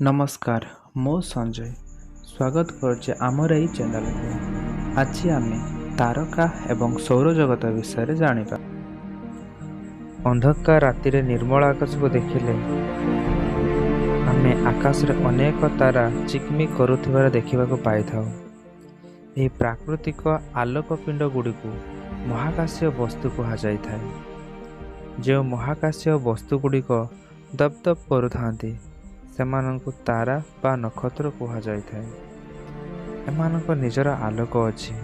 नमस्कार मो संजय स्वागत करुचे आमर एई चैनल को। आज आम तारका एवं सौरजगत विषय जानिबा। अंधकार राति रे निर्मल आकाश को देखिले आमे आकाश रे अनेक तारा चिकमिक करुथिबार देखिबाको पाइथाउ। एही प्राकृतिक आलोक पिंड गुडी को महाकाशीय वस्तु कहा जाइथाय। जो महाकाशीय वस्तु गुडी को दप दप करुथांती सेमानंकु तारा बा नक्षत्र कहा जाइथाय। एमानंक निजर आलोक अछि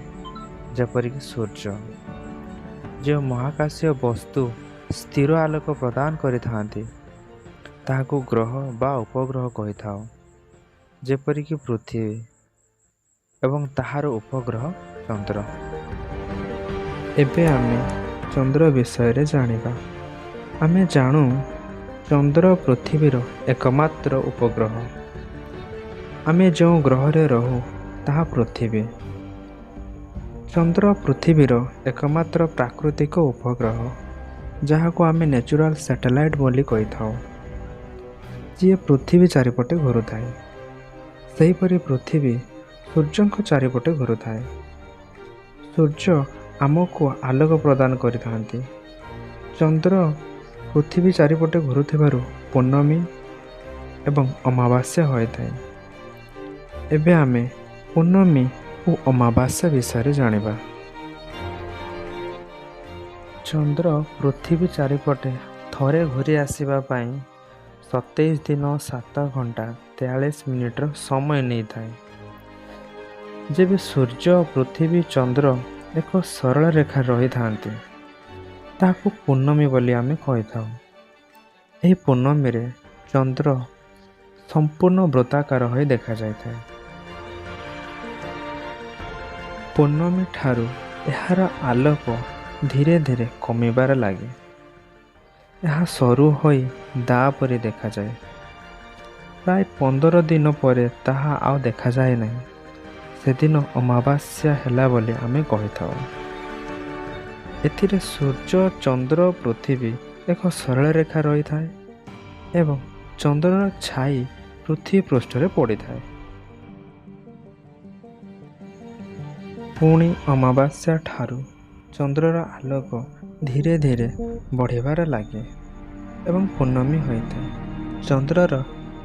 जेपरिक सूर्य। जो महाकाशीय वस्तु स्थिर आलोक प्रदान करिथांती ताहाकु ग्रह बा उपग्रह कहिथाउ, जेपरिक पृथ्वी एवं ताहार उपग्रह चंद्र। एबे आमे चंद्र विषय रे जानिबा। आमे जानू चंद्र पृथ्वीर एकमात्र उपग्रह। आमे जो ग्रह रे रहू ताहा पृथ्वी। चंद्र पृथ्वीर एकमात्र प्राकृतिक उपग्रह जहाको आमे नेचुरल सैटेलाइट बोली कहि थाउ, जे पृथ्वी चारिपटे घुरुथाए। सेहीपरि पृथ्वी सूर्यंक चारिपटे घुरुथाए। सूर्य आमको आलोक प्रदान करिथांती। चंद्र पृथ्वी चारिपटे घुरुथिबारु पूर्णमी एवं अमावास्या होइथाए। एबे आमे पूर्णमी और अमावास्या विषय जानिबा। चंद्र पृथ्वी चारिपटे थरे घुरी आसीबा पई 27 दिन 7 घंटा 43 मिनिटर समय नहीं थाए। जेबे सूर्य पृथ्वी चंद्र एक सरल रेखा रही थांती ताकू पूर्णमी बोली आमे कहि थाउ। एही पूर्णमी रे चंद्र संपूर्ण वृत्ताकार होई देखा जाइथाय। पूर्णमी ठारू एहार आलोक धीरे धीरे कमिबार लागे। यह सरू होई दा परी देखा जाए। प्राय 15 दिन परे ताहा आउ देखा जाए नहीं। सेदिन अमावास्या हैला बोली आमे कहि थाउ। एथिरे सूर्य चंद्र पृथ्वी एक सरल रेखा रही थाए एवं चंद्रर छाई पृथ्वी पृष्ठ रे पड़ी थाए। पुणी अमावास्या ठारू चंद्रर आलोक धीरे धीरे बढ़िबार लागे एवं पूर्णमी होइथाए। चंद्रर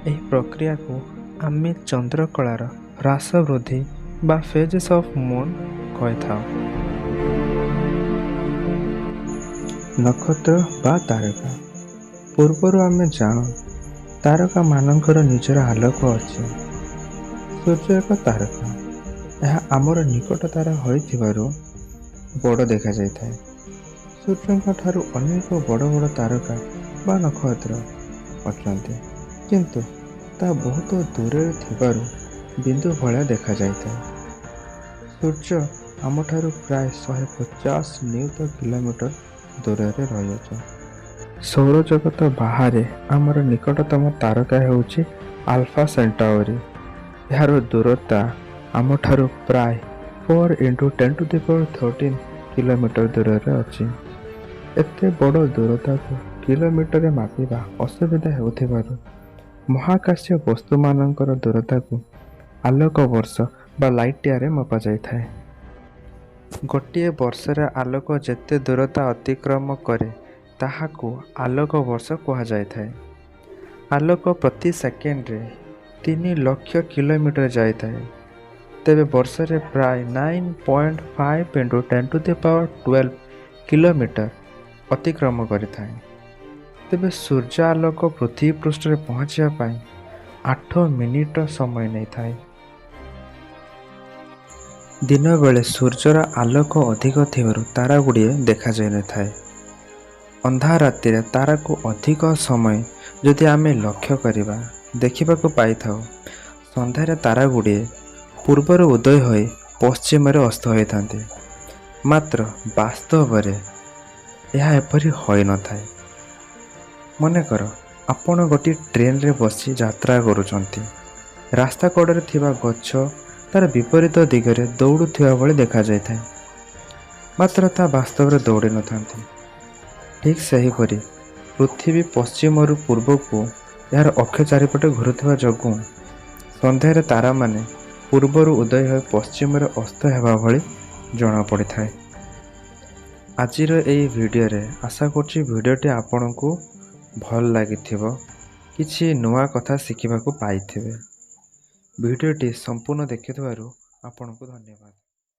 एही प्रक्रिया को आमे चंद्रकलार ह्रास वृद्धि बा फेजेस ऑफ मून कहि थाउ। नक्षत्र बा तारका। पूर्वर आमे जानु तारका मानकर निजर आलोक अछि। सूर्य एक तारका। यह आमर निकट तारा होइथिबारु बड़ देखा जाइथाय। सूर्यंक ठारू अनेक बड़ बड़ तारका बा नक्षत्र अछंती, किंतु ता बहुत दूर थिबारु बिंदु भलिया देखा जाइथाय। सूर्य आम ठारू प्राय 150 नियुत किलोमीटर दूर रे रही। सौरजगत बाहर आमर निकटतम तारका हेउची अल्फा सेंटाउरी। यार दूरता आम ठारू प्राय 4 × 10⁻13 किलोमीटर दूर रे अछि। एते बड़ दूरता को किलोमीटर रे मापिबा असुविधा हेउथिबारु महाकाशीय वस्तु मानकर दूरता को आलोक वर्ष बा लाइट ईयर मपा जाइथाय। गोटे वर्ष रे आलोक जेते दूरता अतिक्रम करे ताहाको आलोक वर्ष कहा जाइथाय। आलोक प्रति सेकेंड रे 3 लाख किलोमीटर जाइथाय। तेबे वर्ष रे प्राय 9.5 × 10⁻12 किलोमीटर अतिक्रम करिथाय। तेबे सूर्य आलोक पृथ्वी पृष्ठ रे पहुंचिया पाई 8 मिनिट समय नहीं थाए। दिन बेले सूर्यर आलोक अधिक थिबारु तारा गुड़िए देखा जाय न थाए। अंधार राति रे तारा को अधिक समय जदि आमे लक्ष्य करिबा देखिबा को पाई थाउ। संध्यारे तारा गुड़िए पूर्वर उदय होई पश्चिम रे अस्त होई थांते, मात्र वास्तव रे यह एपरि होई न थाए। मने कर आपण गोटी ट्रेन रे बसी यात्रा करूचंती। रास्ता कड़े थिबा गच्छ तार विपरीत दिगरे दौड़ुथिबा भली देखा जाइथाय, मात्र ता वास्तव रे दौड़ी न थांती। ठीक सही परी पृथ्वी पश्चिम पूर्व को ଏହାର ଅକ୍ଷ ଚାରିପଟେ ଘୁରୁଥିବା ଯୋଗୁଁ ସନ୍ଧ୍ୟାରେ ତାରାମାନେ ପୂର୍ବରୁ ଉଦୟ ହୋଇ ପଶ୍ଚିମରେ ଅସ୍ତ ହେବା ଭଳି ଜଣାପଡ଼ିଥାଏ। ଆଜିର ଏହି ଭିଡ଼ିଓରେ ଆଶା କରୁଛି ଭିଡ଼ିଓଟି ଆପଣଙ୍କୁ ଭଲ ଲାଗିଥିବ, କିଛି ନୂଆ କଥା ଶିଖିବାକୁ ପାଇଥିବେ। ଭିଡ଼ିଓଟି ସମ୍ପୂର୍ଣ୍ଣ ଦେଖିଥିବାରୁ ଆପଣଙ୍କୁ ଧନ୍ୟବାଦ।